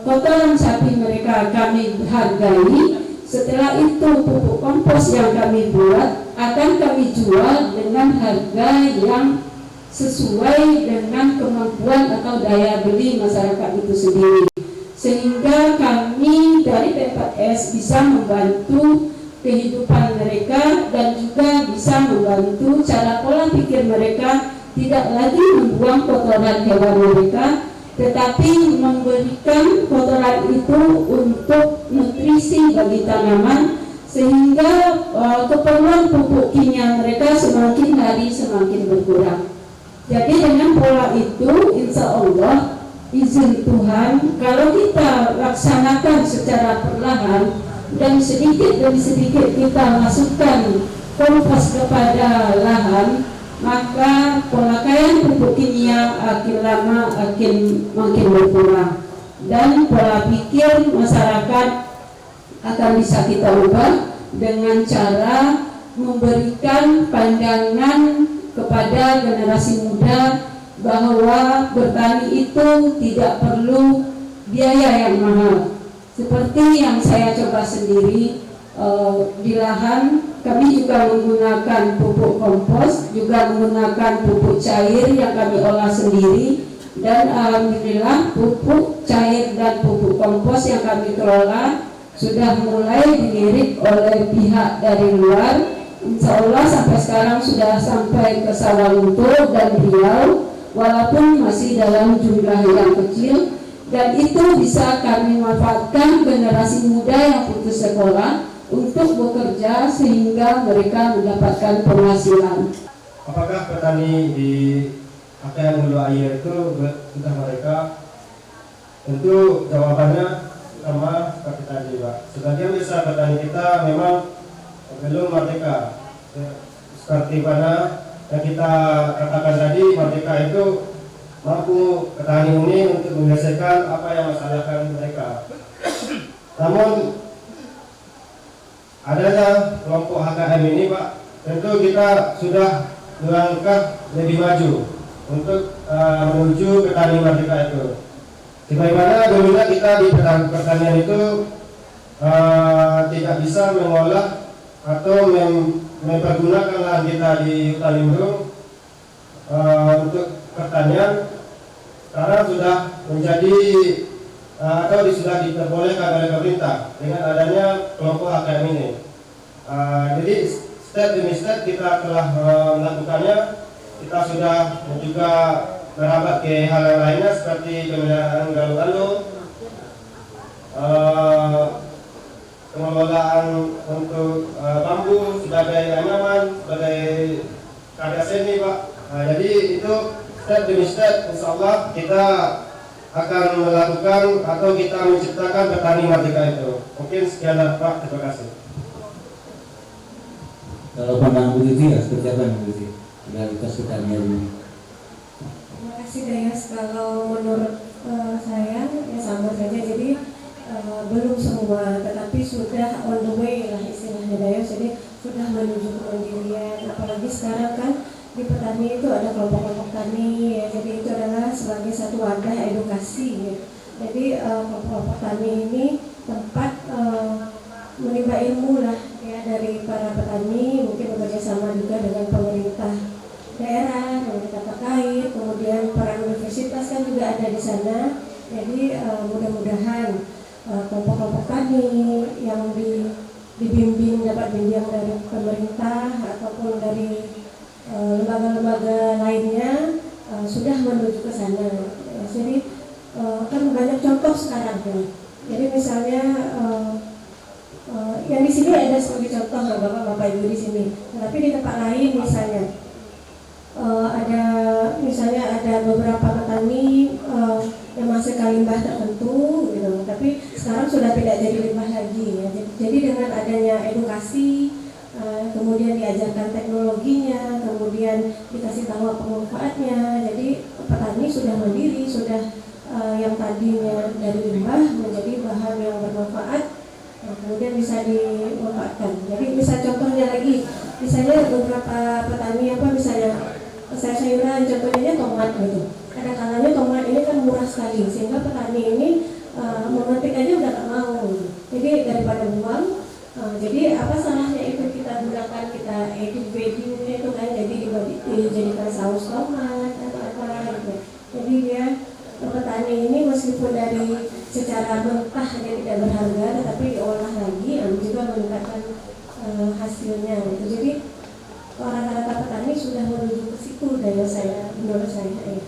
kotoran sapi mereka kami hargai. Setelah itu pupuk kompos yang kami buat akan kami jual dengan harga yang sesuai dengan kemampuan atau daya beli masyarakat itu sendiri, sehingga kami dari P4S bisa membantu kehidupan mereka dan juga bisa membantu cara pola pikir mereka tidak lagi membuang kotoran hewan mereka, tetapi memberikan kotoran itu untuk nutrisi bagi tanaman, sehingga keperluan pupuk kimia mereka semakin hari semakin berkurang. Jadi dengan pola itu, insya Allah, izin Tuhan, kalau kita laksanakan secara perlahan dan sedikit demi sedikit kita masukkan kompos kepada lahan, maka pemakaian pupuk kimia akan lama makin berkurang, dan pola pikir masyarakat akan bisa kita ubah dengan cara memberikan pandangan kepada generasi muda bahwa bertani itu tidak perlu biaya yang mahal. Seperti yang saya coba sendiri di lahan, kami juga menggunakan pupuk kompos, juga menggunakan pupuk cair yang kami olah sendiri, dan alhamdulillah pupuk cair dan pupuk kompos yang kami kelola sudah mulai dilirik oleh pihak dari luar. Insya Allah sampai sekarang sudah sampai ke Sawalunto dan Riau, walaupun masih dalam jumlah yang kecil, dan itu bisa kami manfaatkan generasi muda yang putus sekolah untuk bekerja sehingga mereka mendapatkan penghasilan. Apakah petani di Akan Hulu Air itu sudah mereka? Tentu jawabannya sama seperti tadi, Pak. Sebagian besar petani kita memang belum merdeka. Seperti mana yang kita katakan tadi, merdeka itu mampu petani ini untuk menyelesaikan apa yang masalahkan mereka. Namun adanya kelompok HKM ini, Pak, tentu kita sudah melangkah lebih maju untuk menuju petani merdeka itu. Sebagaimana dulunya kita di pertanian itu tidak bisa mengolah atau mempergunakan lahan kita di hutan lindung untuk pertanian, sekarang sudah menjadi atau sudah diperbolehkan oleh pemerintah dengan adanya kelompok HKM ini. Jadi step demi step kita telah melakukannya. Kita sudah juga merabat ke hal yang lainnya seperti pemeliharaan galuh-galuh, pengelolaan untuk bambu sebagai anyaman, sebagai karya seni, Pak. Jadi itu step demi step, insya Allah kita akan melakukan atau kita menciptakan petani merdeka itu. Mungkin sekian, Pak. Terima kasih. Kalau pandangan Bu Titi ya seperti apa Bu Titi? Realitas petanian ini. Terima kasih Dayas. Kalau menurut saya ya sama saja. Jadi belum semua, tetapi sudah on the way lah istilahnya Dayas. Jadi sudah menuju kemandirian. Apalagi sekarang kan di petani itu ada kelompok-kelompok tani ya. Jadi itu adalah sebagai satu wadah edukasi ya. Jadi kelompok-kelompok tani ini tempat menimba ilmu lah ya dari para petani, mungkin bekerja sama juga dengan pemerintah daerah, pemerintah terkait, kemudian para universitas kan juga ada di sana. Jadi mudah-mudahan kelompok-kelompok tani yang dibimbing, dapat bimbingan dari pemerintah ataupun dari lembaga-lembaga lainnya sudah menuju ke sana. Jadi kan banyak contoh sekarang kan. Jadi misalnya yang di sini ada sebagai contoh Bapak Ibu di sini. Tapi di tempat lain misalnya ada beberapa petani yang masih limbah tertentu gitu. Tapi sekarang sudah tidak jadi limbah lagi ya. Jadi dengan adanya edukasi, kemudian diajarkan teknologinya, kemudian dikasih tahu apa manfaatnya. Jadi petani sudah mandiri, sudah yang tadinya dari limbah menjadi bahan yang bermanfaat, kemudian bisa dimanfaatkan. Jadi bisa contohnya lagi, misalnya beberapa petani misalnya sayur-sayuran, contohnya tomat gitu. Kadang-kadang tomat ini kan murah sekali, sehingga petani ini memetik aja udah gak mau. Jadi daripada buang, Jadi apa salahnya itu kita gunakan, kita edit weddingnya itu kan, jadi dijadikan saus tomat atau apa gitu. Jadi dia petani ini meskipun dari secara mentah dia tidak berharga, tetapi diolah lagi juga meningkatkan hasilnya gitu. Jadi rata-rata petani sudah menuju ke situ menurut saya ya.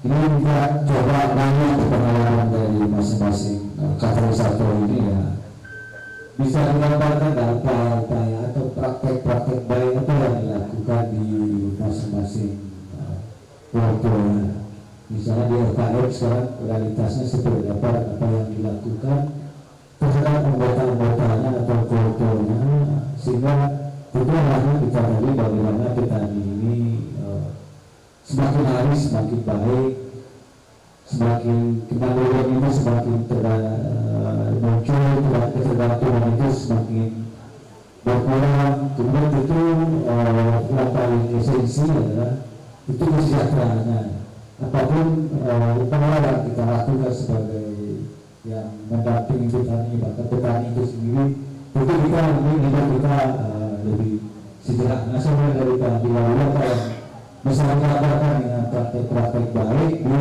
Ini kita coba banyak pengalaman dari masing-masing katalisator ini ya, bisa digambarkan dalam upaya-upaya atau praktek-praktek baik apa yang dilakukan di masing-masing kulturnya. Misalnya di RKM sekarang realitasnya seperti apa yang dilakukan terhadap anggota-anggotanya atau kulturnya, sehingga itu hanya kita tadi bagaimana petani ini semakin hari semakin baik, semakin kemandirian itu semakin muncul, ketergantungan itu semakin berkurang. Kemudian itu yang paling esensi adalah itu kesejahteraannya. Apapun upaya yang kita lakukan sebagai yang mendampingi petani, bahkan petani itu sendiri, itu kita ingin kita lebih sejahtera. Sebenarnya dari pengambilan yang misalnya akan dengan praktek-praktek baik di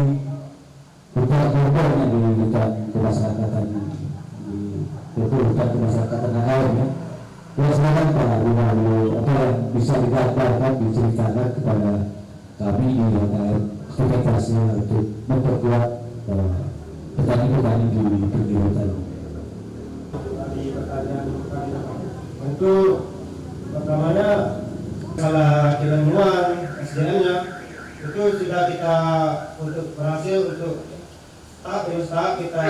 hutan-hutan yang di hutan kemasyarakatan di hutan kemasyarakatan air ya. Silakan Pak Lalu apa yang bisa digambarkan, diceritakan kepada kami di HKM aktivitasnya untuk memperkuat petani-petani di pinggir hutan. Tadi pertanyaan untuk pertamanya masalah ilmuwan SDM-nya itu sudah kita untuk berhasil untuk tahap kita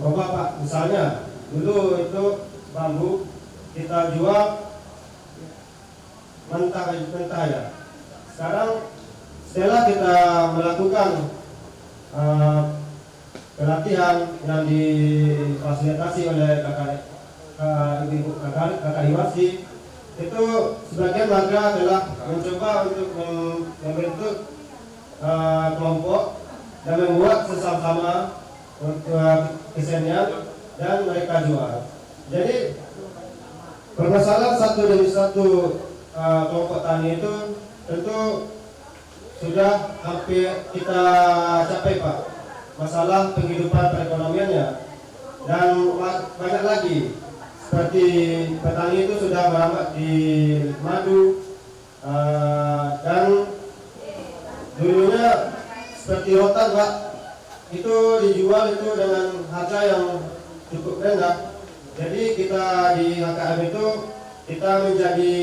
ubah Pak. Misalnya dulu itu bambu kita jual mentah ya. Sekarang setelah kita melakukan pelatihan yang difasilitasi oleh kakak Iwasi, itu sebagian warga telah mencoba untuk membentuk kelompok dan membuat sesama untuk kesenian dan mereka jual. Jadi permasalahan satu demi satu kelompok tani itu tentu sudah hampir kita capai Pak, masalah penghidupan perekonomiannya, dan banyak lagi. Seperti petani itu sudah merambat di madu, dan dulunya seperti rotan Pak, itu dijual itu dengan harga yang cukup rendah. Jadi kita di HKM itu kita menjadi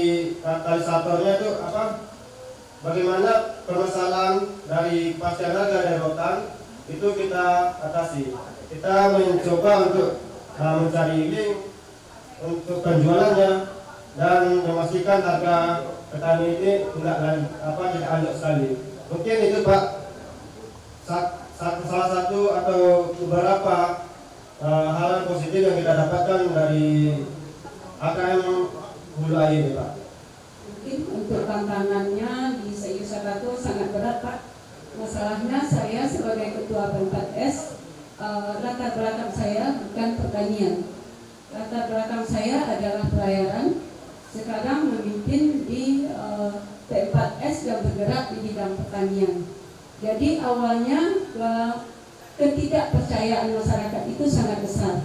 katalisatornya itu apa? Bagaimana permasalahan dari kepastian harga dari rotan itu kita atasi. Kita mencoba untuk mencari link untuk penjualannya dan memastikan harga petani ini tidak anjlok sekali. Mungkin itu Pak salah satu atau beberapa hal positif yang kita dapatkan dari AKM Hulu Air Pak. Mungkin untuk tantangannya di Sayu Sakato sangat berat Pak. Masalahnya saya sebagai ketua P4S, latar belakang saya bukan pertanian. Latar belakang saya adalah pelayaran. Sekarang memimpin di P4S yang bergerak di bidang pertanian. Jadi awalnya ketidakpercayaan masyarakat itu sangat besar.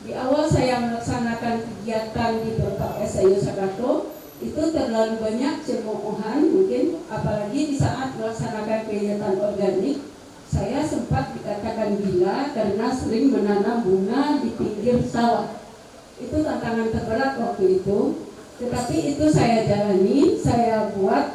Di awal saya melaksanakan kegiatan di P4S Sayu Sakato, itu terlalu banyak cemoohan mungkin, apalagi di saat melaksanakan kegiatan organik. Saya sempat dikatakan gila karena sering menanam bunga di pinggir sawah. Itu tantangan terberat waktu itu. Tetapi itu saya jalani, saya buat,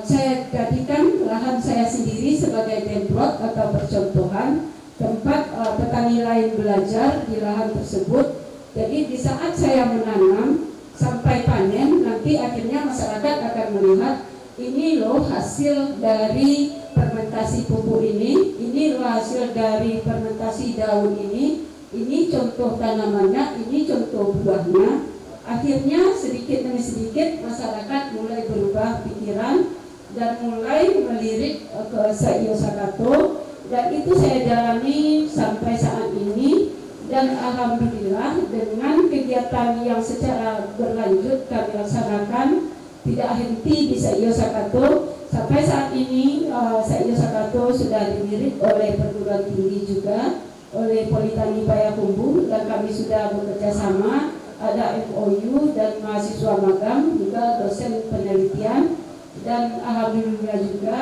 saya jadikan lahan saya sendiri sebagai template atau percontohan tempat petani lain belajar di lahan tersebut. Jadi di saat saya menanam sampai panen, nanti akhirnya masyarakat akan melihat ini loh hasil dari fermentasi pupuk ini loh hasil dari fermentasi daun ini contoh tanamannya, ini contoh buahnya. Akhirnya sedikit demi sedikit masyarakat mulai berubah pikiran dan mulai melirik ke Sayu Sakato, dan itu saya jalani sampai saat ini. Dan alhamdulillah dengan kegiatan yang secara berlanjut kami laksanakan tidak henti di Saiyo Sakato. Sampai saat ini Saiyo Sakato sudah didirikan oleh perguruan tinggi juga, oleh Politeknik Payakumbuh, dan kami sudah bekerja sama, ada MOU dan mahasiswa magang juga dosen penelitian. Dan alhamdulillah juga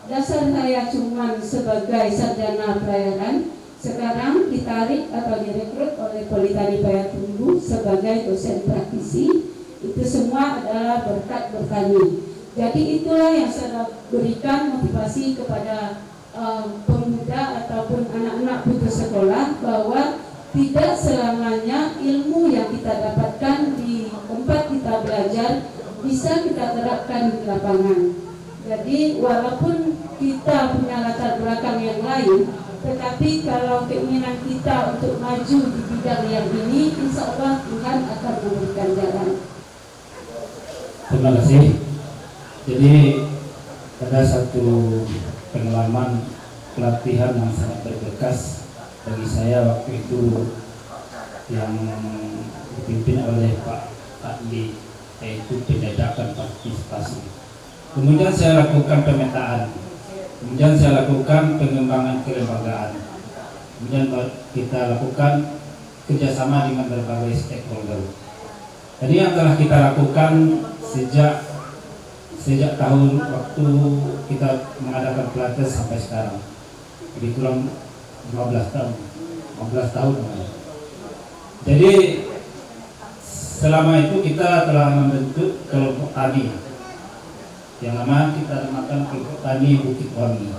dasar saya cuma sebagai sarjana pelayaran, sekarang ditarik atau direkrut oleh Politeknik Payakumbuh sebagai dosen praktisi. Itu semua adalah berkat bertani. Jadi itulah yang saya berikan motivasi kepada pemuda ataupun anak-anak putus sekolah, bahwa tidak selamanya ilmu yang kita dapatkan di tempat kita belajar bisa kita terapkan di lapangan. Jadi walaupun kita punya latar belakang yang lain, tetapi kalau keinginan kita untuk maju di bidang yang ini, insya Allah Tuhan akan memberikan jalan. Terima kasih. Jadi ada satu pengalaman pelatihan yang sangat berbekas bagi saya waktu itu, yang dipimpin oleh Pak Adli, yaitu pendidikan partisipasi. Kemudian saya lakukan pemetaan, kemudian saya lakukan pengembangan kelembagaan, kemudian kita lakukan kerjasama dengan berbagai stakeholder. Jadi yang telah kita lakukan sejak tahun waktu kita mengadakan pelatihan sampai sekarang, lebih kurang 15 tahun. Jadi selama itu kita telah membentuk kelompok tani yang nama kita namakan kelompok tani Bukit Wangi.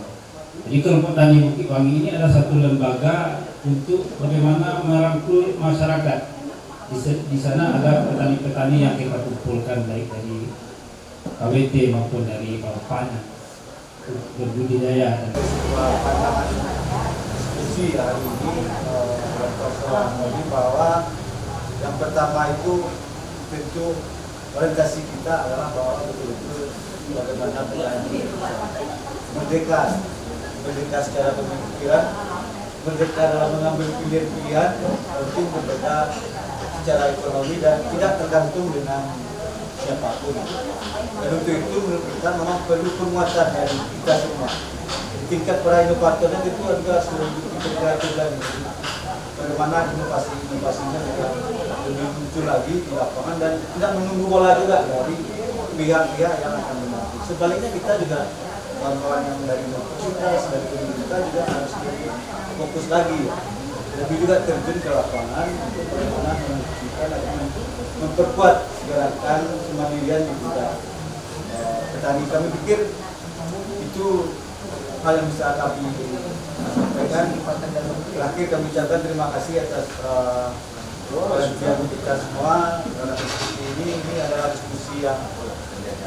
Jadi kelompok tani Bukit Wangi ini adalah satu lembaga untuk bagaimana merangkul masyarakat. Di sana ada petani-petani yang kita kumpulkan, baik dari KWT maupun dari bapaknya, berbudidaya. Diskusi hari ini ini bahwa yang pertama itu tentu orientasi kita adalah bahwa betul-betul bagaimana petani merdeka secara pemikiran, merdeka dalam mengambil pilihan-pilihan, penting merdeka secara ekonomi dan tidak tergantung dengan siapapun. Dan untuk itu menurut kita memang perlu penguatan dari kita semua. Di tingkat para inovatornya itu juga sudah diperhatikan bagaimana inovasinya juga lebih muncul lagi di lapangan dan tidak menunggu bola juga dari pihak-pihak yang akan membantu. Sebaliknya kita juga kawan-kawan yang dari universitas, dari pemerintah juga harus lebih fokus lagi, lebih juga terjun ke lapangan untuk bagaimana menunjukkan atau memperkuat gerakan kemandirian di bidang petani. Kami pikir itu hal yang bisa kami sampaikan. Terakhir kami ucapkan terima kasih atas perhatian kita semua dalam diskusi ini. Ini adalah diskusi yang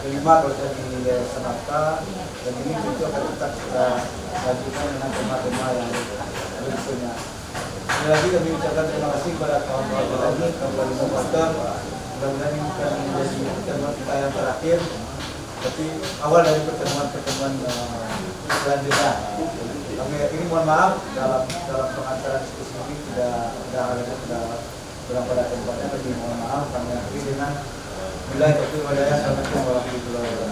kelima kalau saya di Sanata, dan ini tentu akan tetap kita lanjutkan dengan tema-tema yang berikutnya. Sekali lagi kami ucapkan terima kasih kepada kawan-kawan petani, kawan-kawan inovator. Mudah-mudahan ini bukan menjadi pertemuan kita yang terakhir, tapi awal dari pertemuan-pertemuan selanjutnya. Kami ini mohon maaf dalam pengantaran diskusi ini tidak ada kurang pada tempatnya, tapi mohon maaf kami akhiri dengan bila itu wadaya. Assalamualaikum warahmatullahi wabarakatuh.